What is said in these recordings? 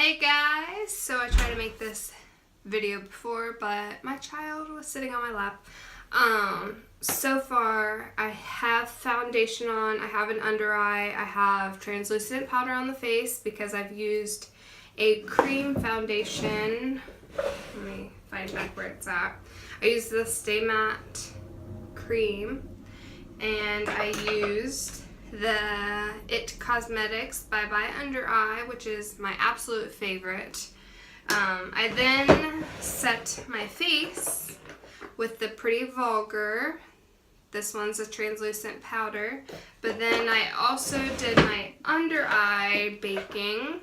Hey guys, so I tried to make this video before, but my child was sitting on my lap. So far I have foundation on, I have an under eye, I have translucent powder on the face because I've used a cream foundation. Let me find back where it's at. I used the Stay Matte cream and I used the It Cosmetics Bye Bye Under Eye, which is my absolute favorite. I then set my face with the Pretty Vulgar. This one's a translucent powder. But then I also did my under eye baking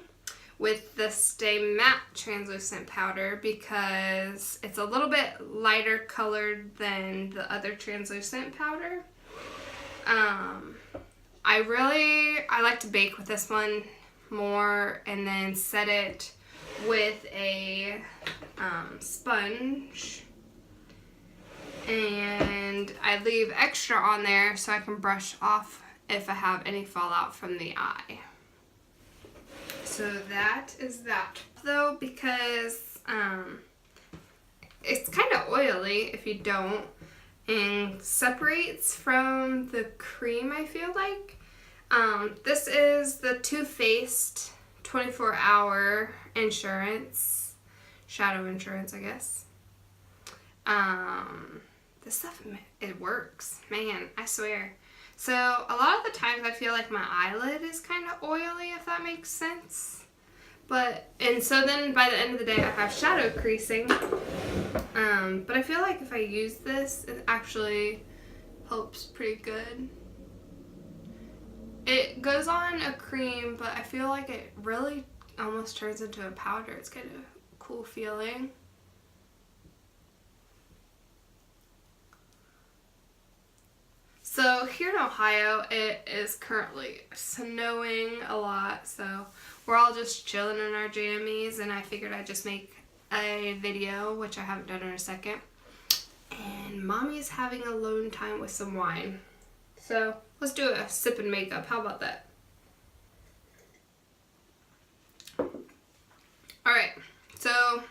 with the Stay Matte translucent powder because it's a little bit lighter colored than the other translucent powder. I like to bake with this one more and then set it with a sponge, and I leave extra on there so I can brush off if I have any fallout from the eye. So that is that though, because it's kind of oily if you don't, and separates from the cream, I feel like. This is the Too Faced 24-hour insurance, shadow insurance, I guess. This stuff, it works, man, I swear. So a lot of the times I feel like my eyelid is kind of oily, if that makes sense. And so then by the end of the day I have shadow creasing. But I feel like if I use this, it actually helps pretty good. It goes on a cream, but I feel like it really almost turns into a powder. It's kind of a cool feeling. So here in Ohio, it is currently snowing a lot, so we're all just chilling in our jammies, and I figured I'd just make a video, which I haven't done in a second. And Mommy's having alone time with some wine. So let's do a sip and makeup. How about that? Alright, so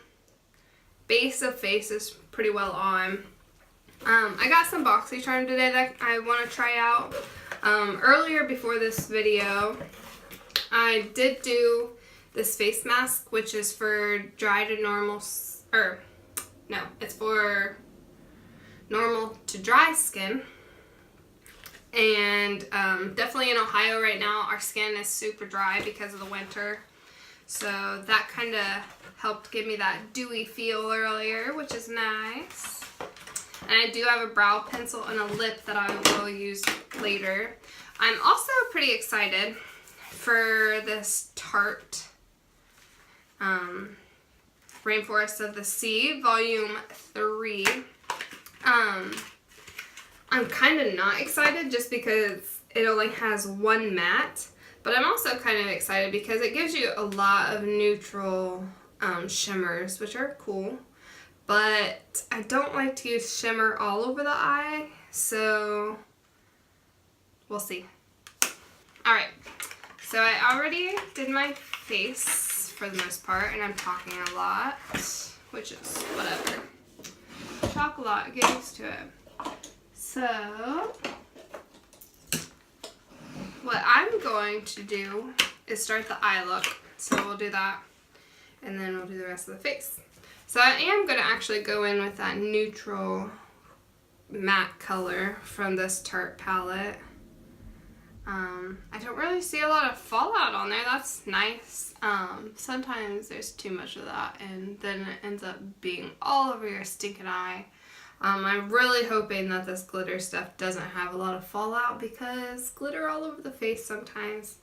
base of face is pretty well on. I got some Boxycharm today that I want to try out. Earlier before this video, I did do this face mask, which is for dry to normal, it's for normal to dry skin. And definitely in Ohio right now, our skin is super dry because of the winter. So that kind of helped give me that dewy feel earlier, which is nice. And I do have a brow pencil and a lip that I will use later. I'm also pretty excited for this Tarte Rainforest of the Sea Volume 3. I'm kind of not excited just because it only has one matte, but I'm also kind of excited because it gives you a lot of neutral shimmers, which are cool. But I don't like to use shimmer all over the eye, so we'll see. Alright, so I already did my face for the most part, and I'm talking a lot, which is whatever. Talk a lot, get used to it. So, what I'm going to do is start the eye look. So we'll do that, and then we'll do the rest of the face. So I am going to actually go in with that neutral matte color from this Tarte palette. I don't really see a lot of fallout on there. That's nice. Sometimes there's too much of that, and then it ends up being all over your stinking eye. I'm really hoping that this glitter stuff doesn't have a lot of fallout because glitter all over the face sometimes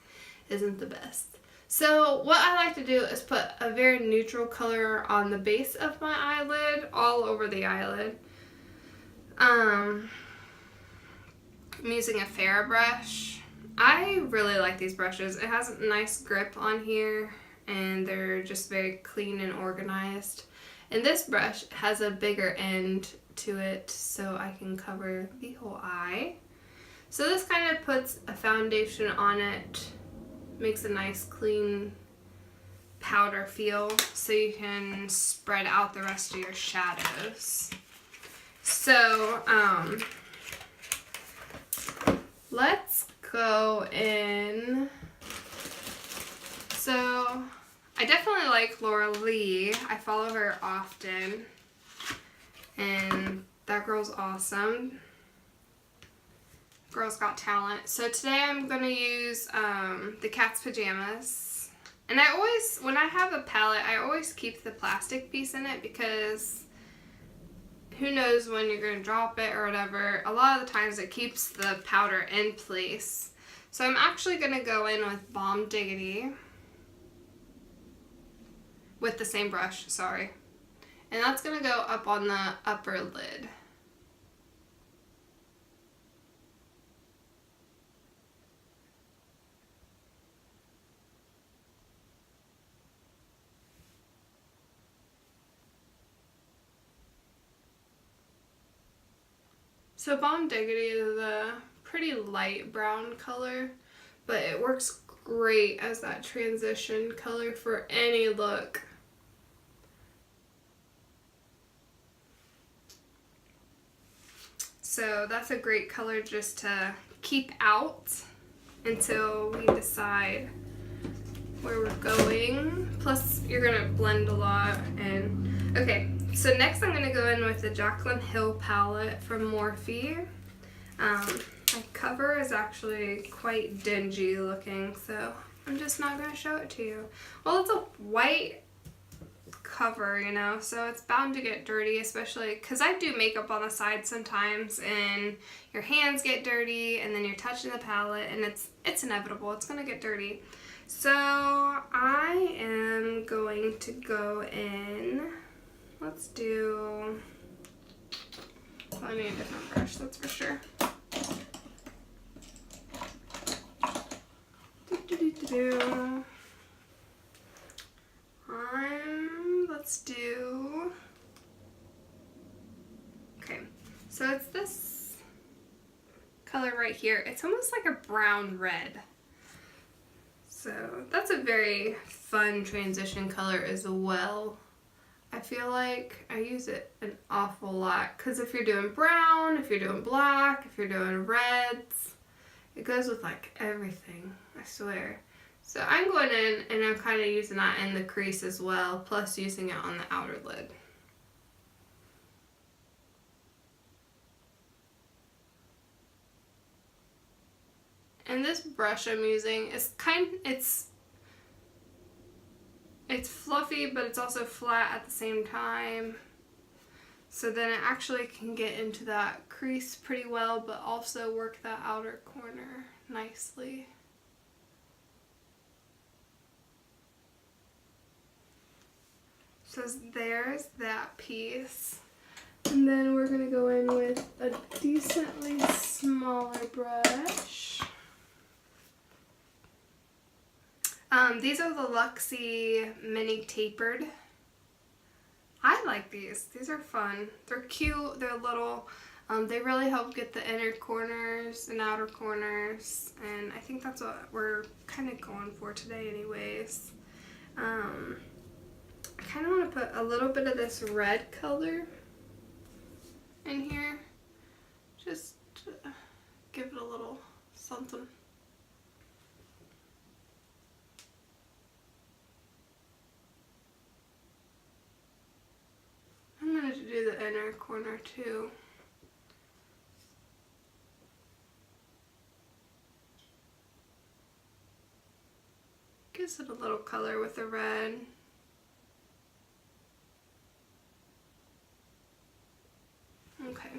isn't the best. So what I like to do is put a very neutral color on the base of my eyelid, all over the eyelid. I'm using a Farrah brush. I really like these brushes. It has a nice grip on here, and they're just very clean and organized. And this brush has a bigger end to it, so I can cover the whole eye. So this kind of puts a foundation on it, makes a nice clean powder feel so you can spread out the rest of your shadows. So, let's go in. So, I definitely like Laura Lee. I follow her often, and that girl's awesome. Girl's got talent. So today I'm going to use the Cat's Pajamas. And I always, when I have a palette, I always keep the plastic piece in it because who knows when you're going to drop it or whatever. A lot of the times it keeps the powder in place. So I'm actually going to go in with Bomb Diggity. With the same brush, sorry. And that's going to go up on the upper lid. So Bomb Diggity is a pretty light brown color, but it works great as that transition color for any look. So that's a great color just to keep out until we decide where we're going. Plus you're gonna blend a lot. And okay, so next I'm gonna go in with the Jaclyn Hill palette from Morphe. My cover is actually quite dingy looking, so I'm just not gonna show it to you. Well, it's a white cover, you know, so it's bound to get dirty, especially because I do makeup on the side sometimes and your hands get dirty and then you're touching the palette and it's inevitable, it's gonna get dirty. So I am going to go in, let's do, well, I need a different brush, that's for sure. Let's do, okay, so it's this color right here. It's almost like a brown red. So that's a very fun transition color as well. I feel like I use it an awful lot because if you're doing brown, if you're doing black, if you're doing reds, it goes with like everything, I swear. So I'm going in and I'm kind of using that in the crease as well, plus using it on the outer lid. And this brush I'm using is it's fluffy, but it's also flat at the same time. So then it actually can get into that crease pretty well, but also work that outer corner nicely. So there's that piece. And then we're gonna go in with a decently smaller brush. These are the Luxie Mini Tapered. I like these. These are fun. They're cute. They're little. They really help get the inner corners and outer corners. And I think that's what we're kind of going for today anyways. I kind of want to put a little bit of this red color in here. Just to give it a little something. I'm going to do the inner corner too. Gives it a little color with the red. Okay,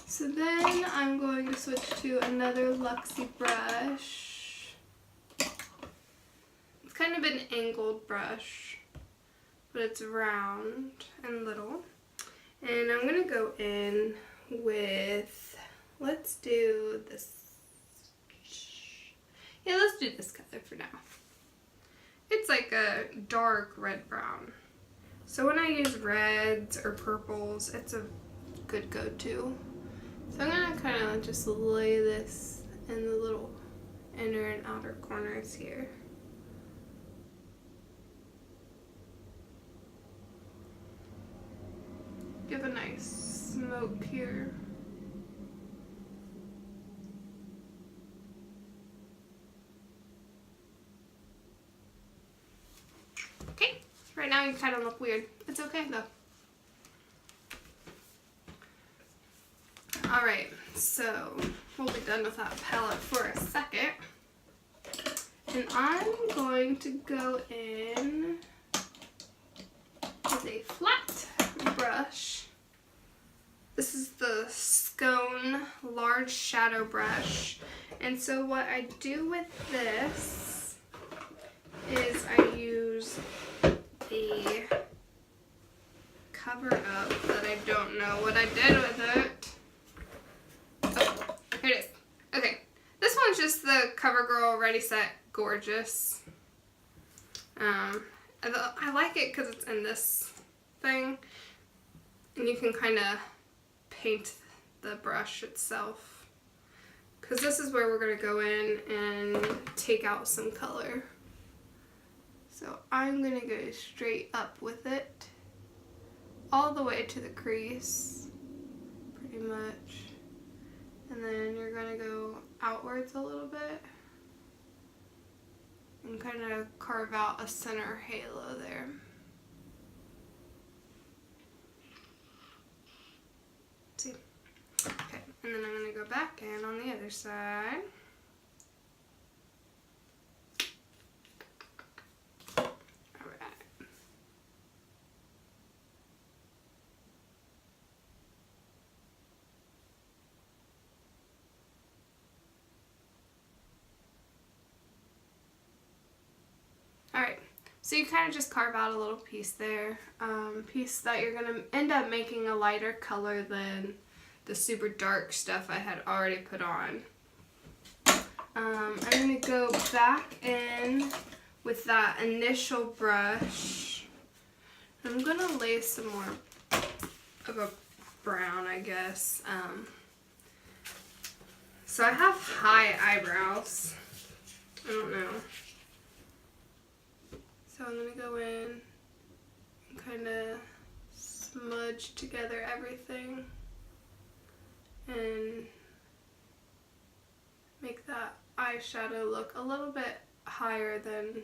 so then I'm going to switch to another Luxie brush. It's kind of an angled brush, but it's round and little. And I'm going to go in with, let's do this. Yeah, let's do this color for now. It's like a dark red-brown. So when I use reds or purples, it's a good go-to. So I'm going to kind of just lay this in the little inner and outer corners here. nice smoke here. Okay, right now you kind of look weird. It's okay though. Alright, so we'll be done with that palette for a second. And I'm going to go in with a flat brush. This is the Scone Large Shadow Brush. And so what I do with this is I use a cover up that I don't know what I did with it. Oh, here it is. Okay, this one's just the CoverGirl Ready Set Gorgeous. I like it because it's in this thing, and you can kind of paint the brush itself, because this is where we're going to go in and take out some color. So I'm going to go straight up with it all the way to the crease pretty much, and then you're going to go outwards a little bit and kind of carve out a center halo there. See? Okay, and then I'm going to go back in on the other side. Alright, so you kind of just carve out a little piece there, piece that you're going to end up making a lighter color than the super dark stuff I had already put on. I'm going to go back in with that initial brush. I'm going to lay some more of a brown, I guess. So I have high eyebrows. I don't know. So I'm going to go in and kind of smudge together everything and make that eyeshadow look a little bit higher than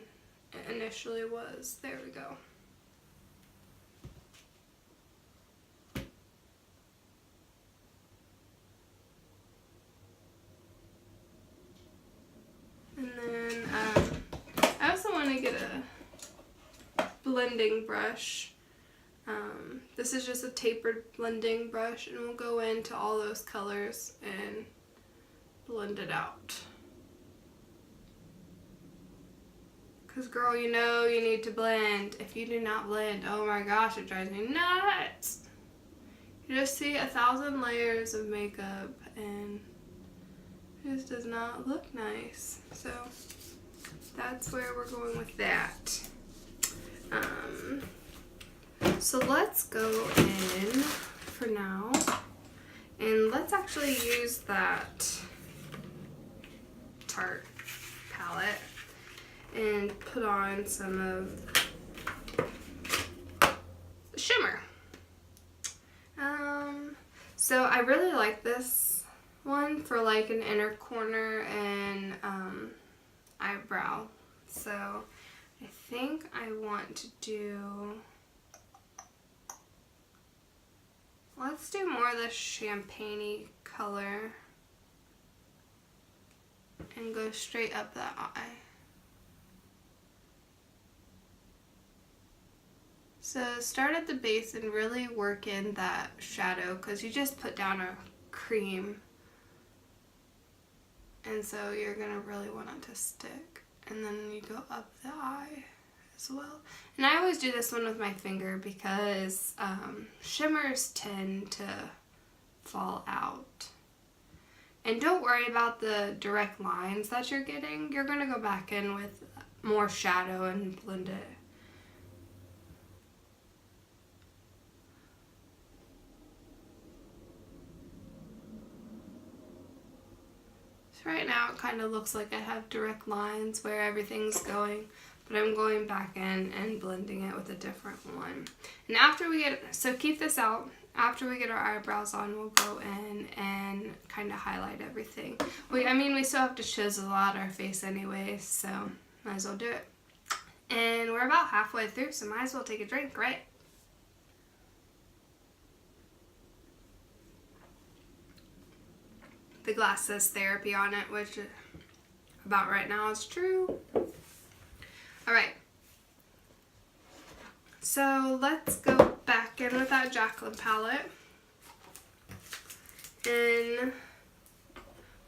it initially was. There we go. And then I also want to get a blending brush. This is just a tapered blending brush, and we'll go into all those colors and blend it out. Because girl, you know you need to blend. If you do not blend, oh my gosh, it drives me nuts. You just see 1,000 layers of makeup and it just does not look nice. So that's where we're going with that. So let's go in for now, and let's actually use that Tarte palette and put on some of the shimmer. So I really like this one for like an inner corner and eyebrow. So I think I want to do, let's do more of the champagne-y color and go straight up that eye. So start at the base and really work in that shadow, because you just put down a cream, and so you're going to really want it to stick. And then you go up the eye as well. And I always do this one with my finger because shimmers tend to fall out. And don't worry about the direct lines that you're getting. You're going to go back in with more shadow and blend it. Right now it kind of looks like I have direct lines where everything's going, but I'm going back in and blending it with a different one. And after we get, so keep this out, after we get our eyebrows on, we'll go in and kind of highlight everything. We still have to chisel out our face anyway, so might as well do it. And we're about halfway through, so might as well take a drink, right? The glass says therapy on it, which about right now is true. Alright. So let's go back in with that Jacqueline palette. And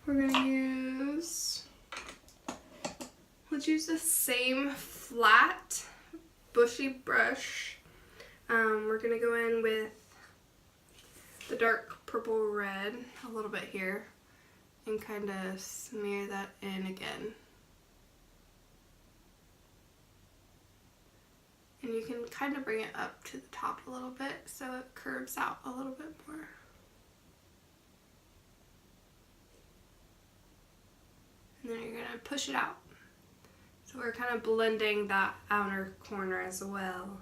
we're gonna let's use the same flat, bushy brush. We're gonna go in with the dark purple red a little bit here and kind of smear that in again. And you can kind of bring it up to the top a little bit so it curves out a little bit more. And then you're going to push it out. So we're kind of blending that outer corner as well.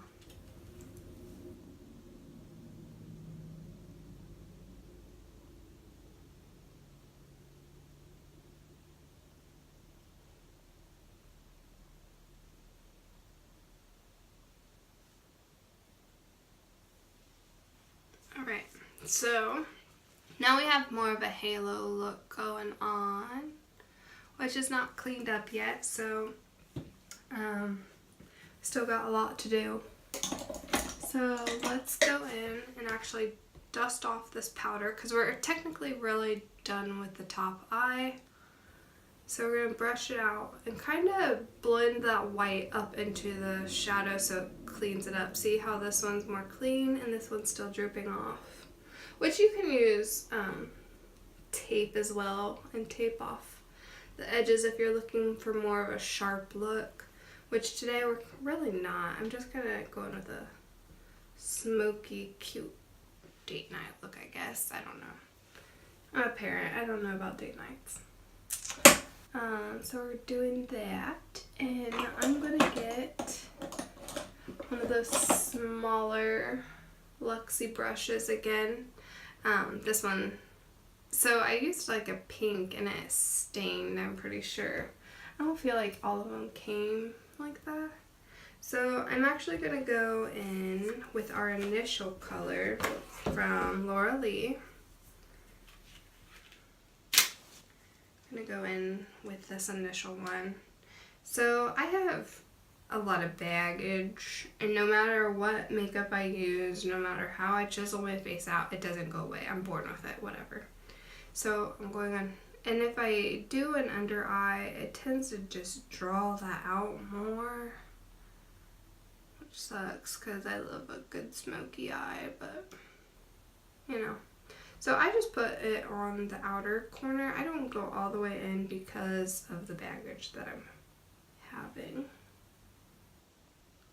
Alright, so now we have more of a halo look going on, which is not cleaned up yet, so still got a lot to do. So let's go in and actually dust off this powder because we're technically really done with the top eye. So we're going to brush it out and kind of blend that white up into the shadow so it cleans it up. See how this one's more clean and this one's still drooping off. Which you can use tape as well and tape off the edges if you're looking for more of a sharp look. Which today we're really not. I'm just going to go in with a smoky, cute date night look, I guess. I don't know. I'm a parent. I don't know about date nights. So we're doing that, and I'm gonna get one of those smaller Luxie brushes again. This one, so I used like a pink and it stained, I'm pretty sure. I don't feel like all of them came like that. So I'm actually gonna go in with our initial color from Laura Lee. I'm gonna go in with this initial one. So I have a lot of baggage, and no matter what makeup I use, no matter how I chisel my face out, it doesn't go away. I'm born with it, whatever. So I'm going on, and if I do an under eye, it tends to just draw that out more, which sucks because I love a good smoky eye, but you know. So I just put it on the outer corner. I don't go all the way in because of the baggage that I'm having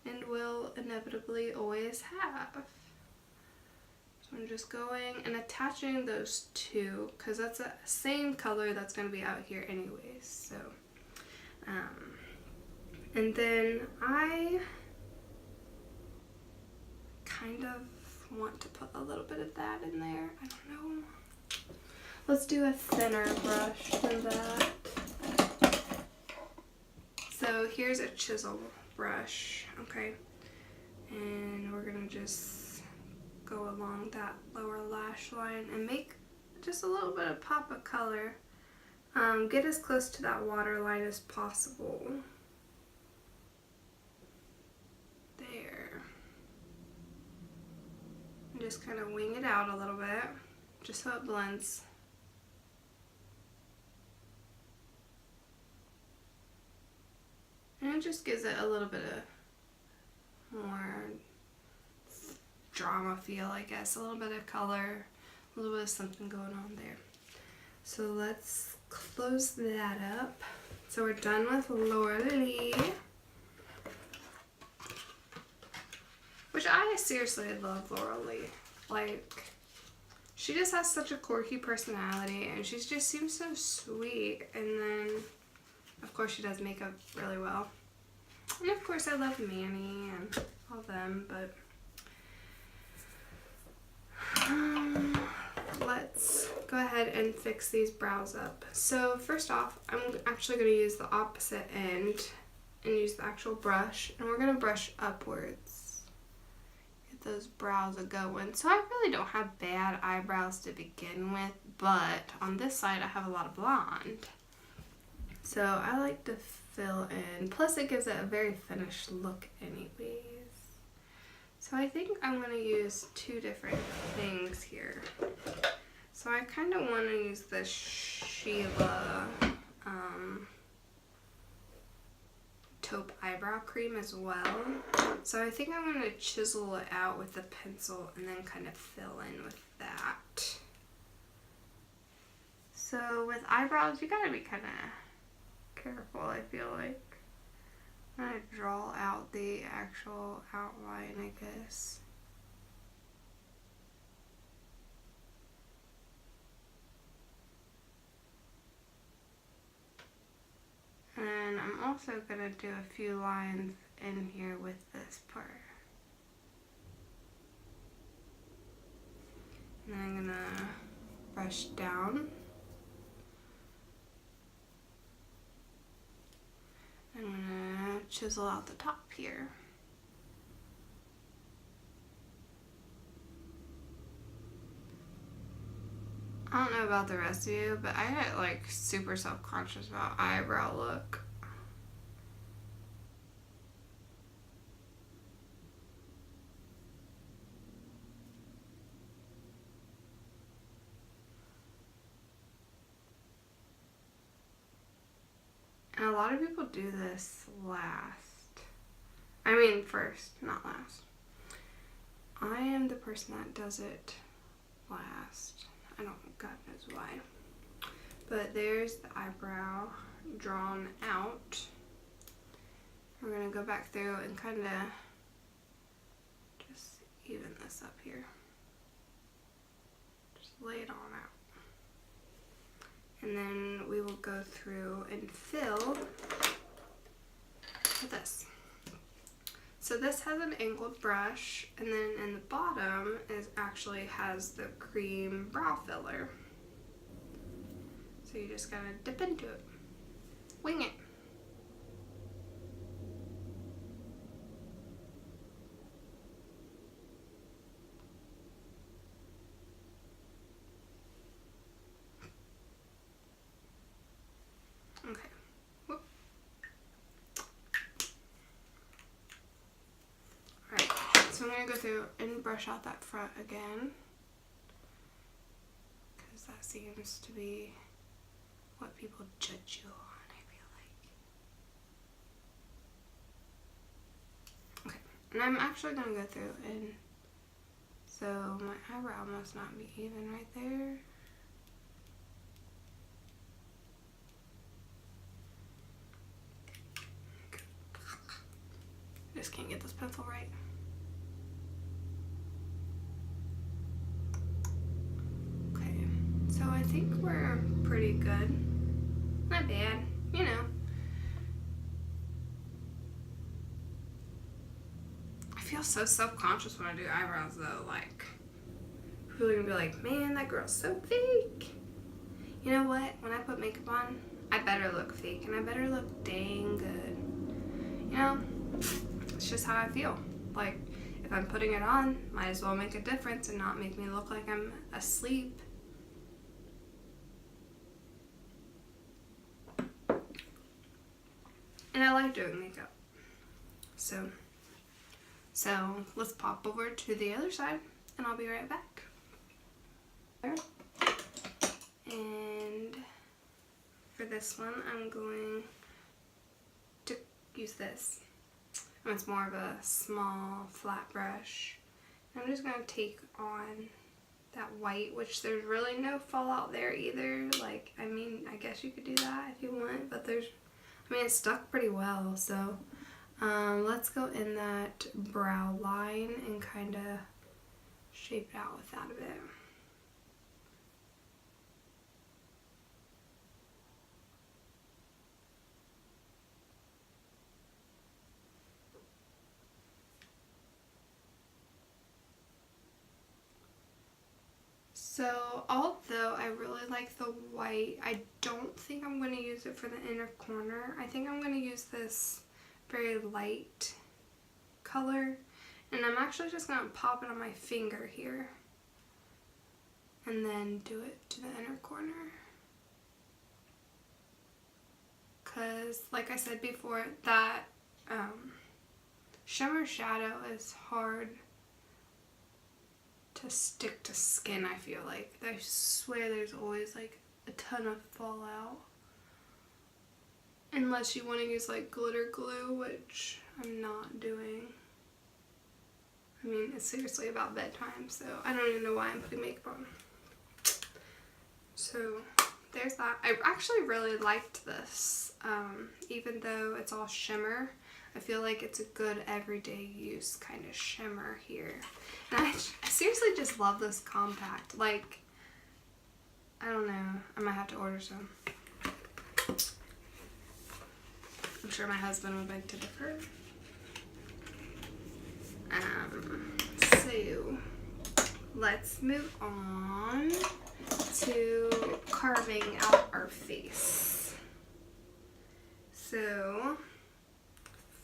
and will inevitably always have. So I'm just going and attaching those two because that's the same color that's going to be out here anyways. So, and then I kind of want to put a little bit of that in there. I don't know. Let's do a thinner brush than that. So here's a chisel brush, okay? And we're gonna just go along that lower lash line and make just a little bit of pop of color. Get as close to that waterline as possible. Just kind of wing it out a little bit, just so it blends. And it just gives it a little bit of more drama feel, I guess. A little bit of color, a little bit of something going on there. So let's close that up. So we're done with Laura Lee. Which I seriously love Laura Lee. Like, she just has such a quirky personality and she just seems so sweet. And then, of course, she does makeup really well. And of course, I love Manny and all them, but Let's go ahead and fix these brows up. So first off, I'm actually going to use the opposite end and use the actual brush, and we're going to brush upwards. Get those brows a-going. So I really don't have bad eyebrows to begin with, but on this side I have a lot of blonde. So I like to fill in, plus it gives it a very finished look anyways. So I think I'm going to use two different things here. So I kind of want to use the Sheila taupe eyebrow cream as well. So I think I'm going to chisel it out with the pencil and then kind of fill in with that. So with eyebrows, you got to be kind of careful, I feel like. I'm going to draw out the actual outline, I guess. And I'm also going to do a few lines in here with this part. And then I'm going to brush down. I'm going to chisel out the top here. I don't know about the rest of you, but I get like super self-conscious about eyebrow look. And a lot of people do this last. I mean first, not last. I am the person that does it last. I don't, God knows why. But there's the eyebrow drawn out. We're going to go back through and kind of just even this up here. Just lay it on out. And then we will go through and fill with this. So this has an angled brush, and then in the bottom is actually has the cream brow filler. So you just gotta dip into it. Wing it. Okay. Whoop. Alright, so I'm going to go through and brush out that front again, because that seems to be what people judge you on, I feel like. Okay, and I'm actually going to go through and, so my eyebrow must not be even right there. I just can't get this pencil right. Okay, so I think we're pretty good. Not bad, you know. I feel so self-conscious when I do eyebrows though, like, people are gonna be like, man, that girl's so fake. You know what, when I put makeup on, I better look fake, and I better look dang good. You know? It's just how I feel. Like, if I'm putting it on, might as well make a difference and not make me look like I'm asleep. And I like doing makeup. So let's pop over to the other side and I'll be right back. And for this one, I'm going to use this. And it's more of a small flat brush. I'm just going to take on that white, which there's really no fallout there either. Like, I mean, I guess you could do that if you want, but there's, I mean, it stuck pretty well. So let's go in that brow line and kind of shape it out with that a bit. So although I really like the white, I don't think I'm going to use it for the inner corner. I think I'm going to use this very light color, and I'm actually just going to pop it on my finger here and then do it to the inner corner. Because like I said before, that shimmer shadow is hard to stick to skin, I feel like. I swear there's always like a ton of fallout. Unless you want to use like glitter glue, which I'm not doing. I mean, it's seriously about bedtime, so I don't even know why I'm putting makeup on. So there's that. I actually really liked this, even though it's all shimmer. I feel like it's a good everyday use kind of shimmer here. And I seriously just love this compact. Like, I don't know. I might have to order some. I'm sure my husband would beg to differ. So, let's move on to carving out our face. So,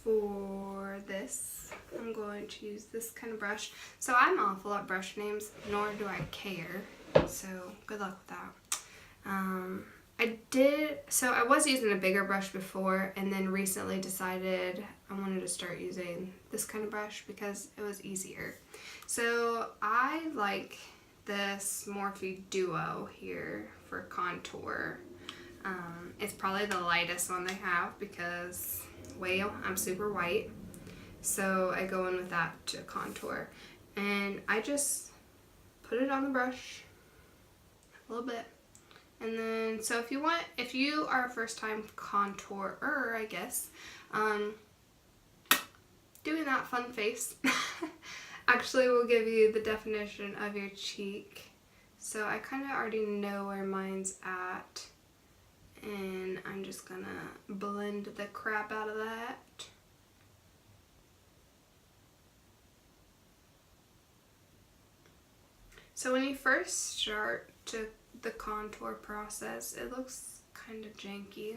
for this, I'm going to use this kind of brush. So I'm awful at brush names, nor do I care. So good luck with that. I was using a bigger brush before, and then recently decided I wanted to start using this kind of brush because it was easier. So I like this Morphe Duo here for contour. It's probably the lightest one they have because, well, I'm super white, so I go in with that to contour, and I just put it on the brush a little bit, and then so if you are a first time contourer, I guess, doing that fun face actually will give you the definition of your cheek. So I kind of already know where mine's at, and I'm just gonna blend the crap out of that. So when you first start the contour process, it looks kind of janky.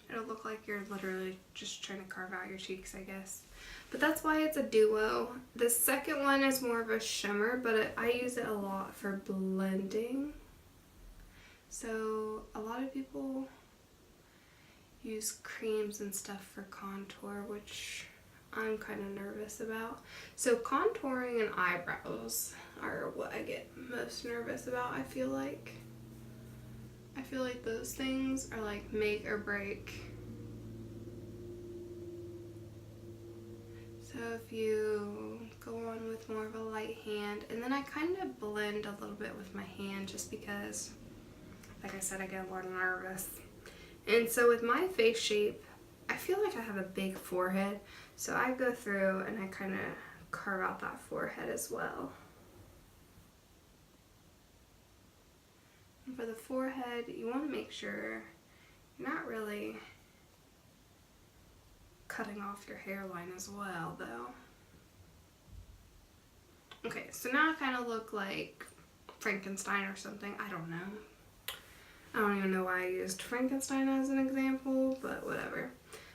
It'll look like you're literally just trying to carve out your cheeks, I guess. But that's why it's a duo. The second one is more of a shimmer, but I use it a lot for blending. So a lot of people use creams and stuff for contour, which I'm kind of nervous about. So contouring and eyebrows are what I get most nervous about, I feel like. I feel like those things are like make or break. So if you go on with more of a light hand, and then I kind of blend a little bit with my hand just because, like I said, I get a lot nervous. And so with my face shape, I feel like I have a big forehead, so I go through and I kind of carve out that forehead as well. And for the forehead, you want to make sure you're not really cutting off your hairline as well, though. Okay, so now I kind of look like Frankenstein or something. I don't know. I don't even know why I used Frankenstein as an example, but whatever.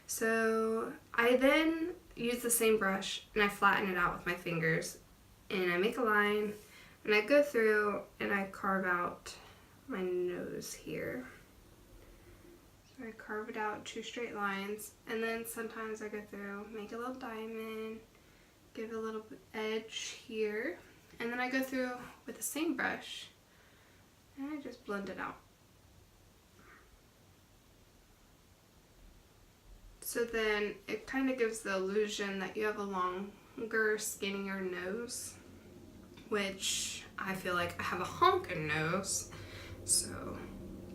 So I then use the same brush and I flatten it out with my fingers, and I make a line, and I go through and I carve out my nose here. So I carve it out 2 straight lines, and then sometimes I go through, make a little diamond, give a little edge here, and then I go through with the same brush and I just blend it out. So then it kind of gives the illusion that you have a longer, skinnier nose, which I feel like I have a honking nose. So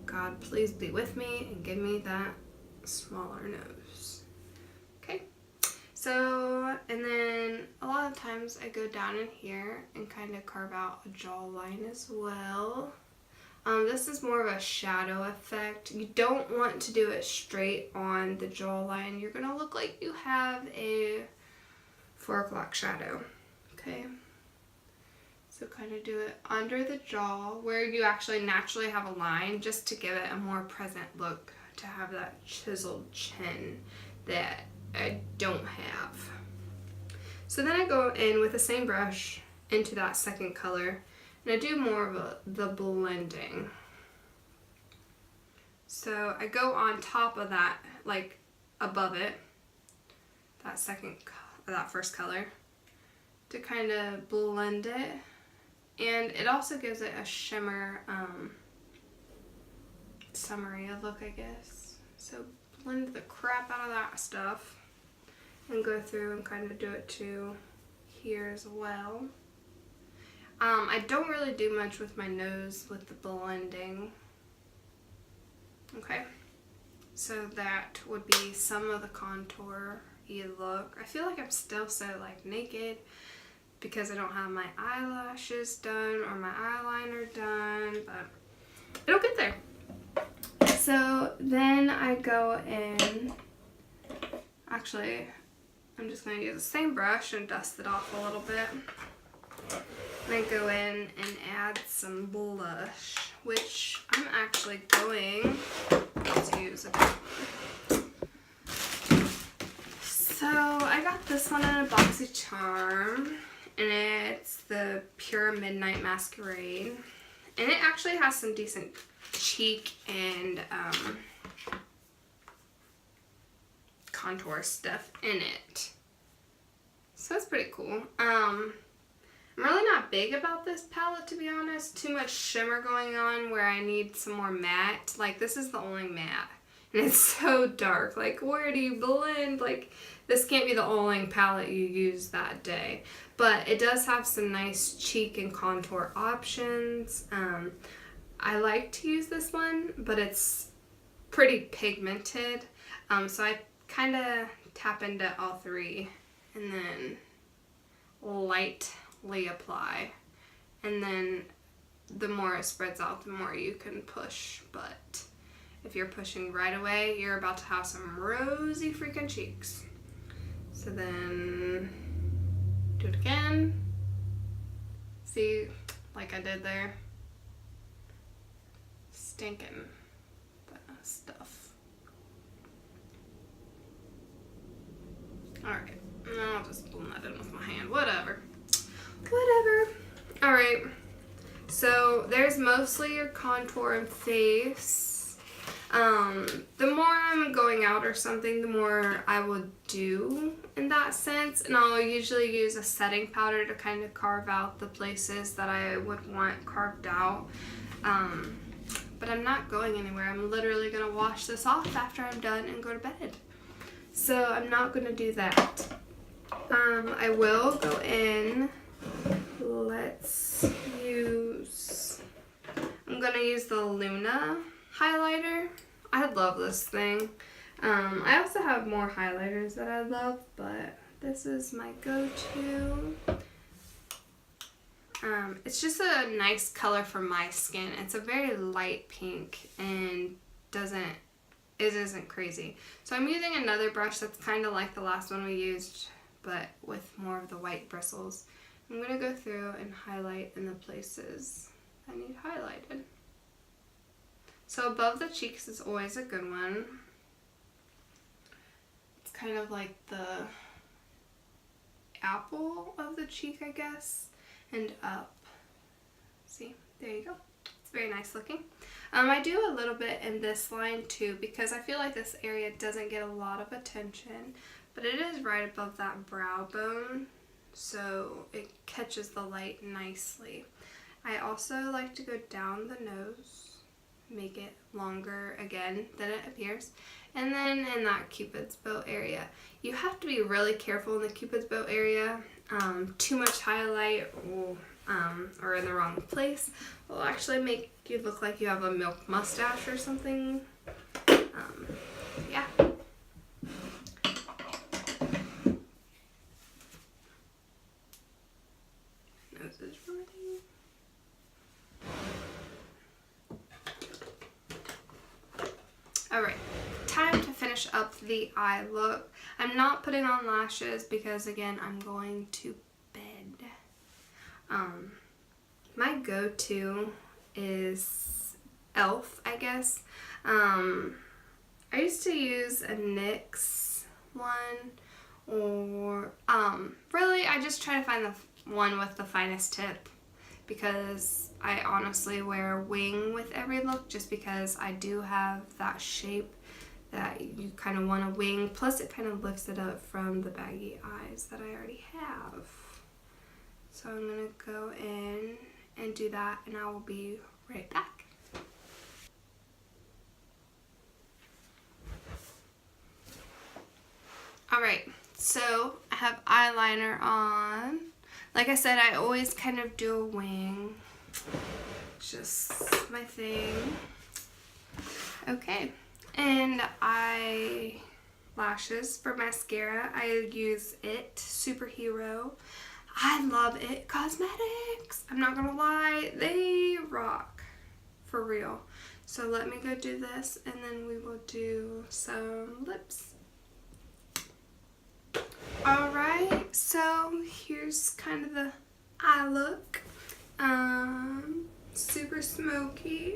God, please be with me and give me that smaller nose. Okay. So, and then a lot of times I go down in here and kind of carve out a jawline as well. This is more of a shadow effect. You don't want to do it straight on the jawline. You're gonna look like you have a 4 o'clock shadow. Okay. So kind of do it under the jaw where you actually naturally have a line, just to give it a more present look, to have that chiseled chin that I don't have. So then I go in with the same brush into that second color, and I do more of the blending. So I go on top of that, like above it, that first color, to kind of blend it. And it also gives it a shimmer, summery look, I guess. So blend the crap out of that stuff and go through and kind of do it to here as well. I don't really do much with my nose with the blending. Okay, so that would be some of the contour-y look. I feel like I'm still so like naked because I don't have my eyelashes done or my eyeliner done, but it'll get there. So then I go in, actually I'm just going to use the same brush and dust it off a little bit. And I go in and add some blush, which I'm actually going to use a bit. So I got this one in a Boxycharm, and it's the Pure Midnight Masquerade, and it actually has some decent cheek and contour stuff in it, so it's pretty cool. I'm really not big about this palette, to be honest. Too much shimmer going on where I need some more matte. Like, this is the only matte, and it's so dark. Like, where do you blend? Like, this can't be the only palette you use that day. But it does have some nice cheek and contour options. I like to use this one, but it's pretty pigmented. So I kind of tap into all three and then lightly apply. And then the more it spreads out, the more you can push. But if you're pushing right away, you're about to have some rosy freaking cheeks. So then do it again. See, like I did there. Stinking stuff. Alright, I'll just blend that in with my hand. Whatever. Alright, so there's mostly your contour and face. The more I'm going out or something, the more I will do in that sense, and I'll usually use a setting powder to kind of carve out the places that I would want carved out. But I'm not going anywhere. I'm literally going to wash this off after I'm done and go to bed. So I'm not going to do that. I will go in. Let's use, I'm going to use the Luna highlighter. I love this thing. I also have more highlighters that I love, but this is my go-to. It's just a nice color for my skin. It's a very light pink and it isn't crazy. So I'm using another brush that's kind of like the last one we used, but with more of the white bristles. I'm going to go through and highlight in the places I need highlighted. So above the cheeks is always a good one. It's kind of like the apple of the cheek, I guess, and up. See, there you go. It's very nice looking. I do a little bit in this line too, because I feel like this area doesn't get a lot of attention, but it is right above that brow bone, so it catches the light nicely. I also like to go down the nose, make it longer again than it appears, and then in that Cupid's bow area. You have to be really careful in the Cupid's bow area. Too much highlight or in the wrong place will actually make you look like you have a milk mustache or something. Yeah. Nose is ready. Alright, time to finish up the eye look. I'm not putting on lashes because, again, I'm going to bed. my go-to is e.l.f., I guess. I used to use a NYX one, or really I just try to find the one with the finest tip, because I honestly wear a wing with every look just because I do have that shape that you kind of want a wing, plus it kind of lifts it up from the baggy eyes that I already have. So I'm going to go in and do that, and I will be right back. Alright, so I have eyeliner on. Like I said, I always kind of do a wing. It's just my thing. Okay, and lashes for mascara, I use It Superhero. I love It Cosmetics. I'm not gonna lie, they rock for real. So let me go do this, and then we will do some lips. Alright, so here's kind of the eye look. Super smoky,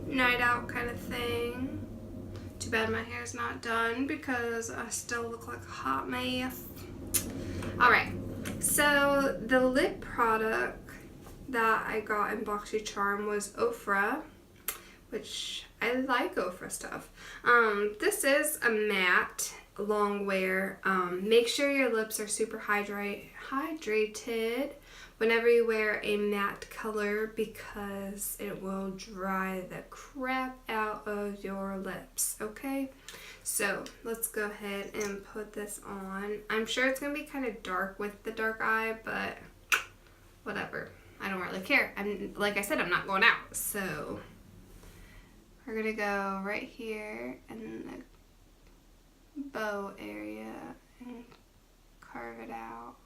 night out kind of thing. Too bad my hair's not done because I still look like a hot mess. Alright, so the lip product that I got in Boxycharm was Ofra, which I like Ofra stuff. This is a matte long wear. Make sure your lips are super hydrated whenever you wear a matte color, because it will dry the crap out of your lips, okay? So let's go ahead and put this on. I'm sure it's gonna be kind of dark with the dark eye, but whatever, I don't really care. Like I said, I'm not going out, so we're gonna go right here in the bow area and carve it out.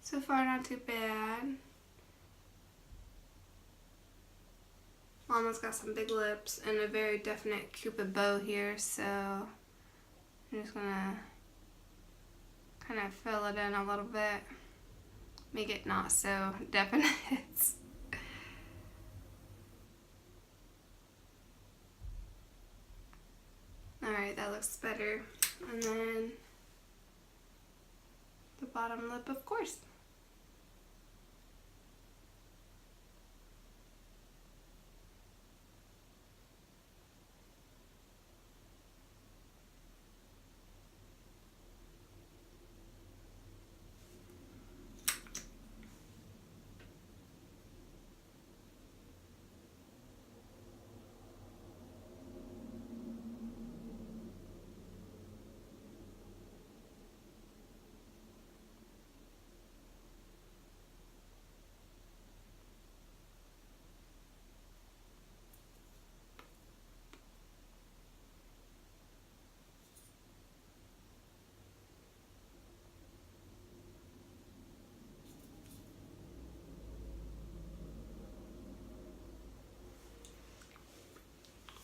So far, not too bad. Mama's got some big lips and a very definite cupid bow here, so I'm just gonna kind of fill it in a little bit, make it not so definite. Alright, that looks better. And then the bottom lip, of course.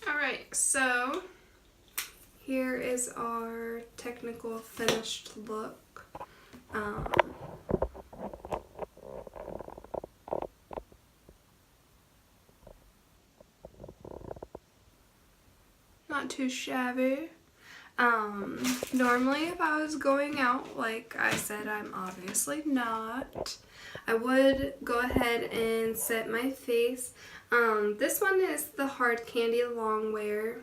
Alright, so here is our technical finished look. Not too shabby. Normally if I was going out, like I said, I'm obviously not, I would go ahead and set my face. This one is the Hard Candy Long Wear.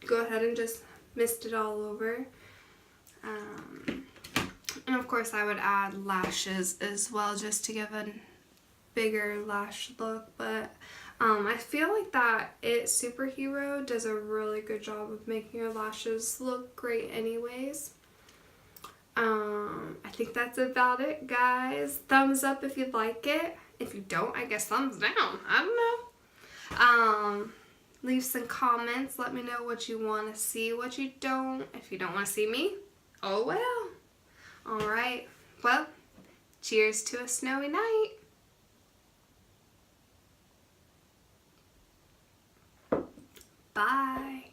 Go ahead and just mist it all over. And of course I would add lashes as well, just to give a bigger lash look, but I feel like that It Superhero does a really good job of making your lashes look great anyways. I think that's about it, guys. Thumbs up if you like it. If you don't, I guess thumbs down. I don't know. Leave some comments. Let me know what you want to see, what you don't. If you don't want to see me, oh well. Alright. Well, cheers to a snowy night. Bye.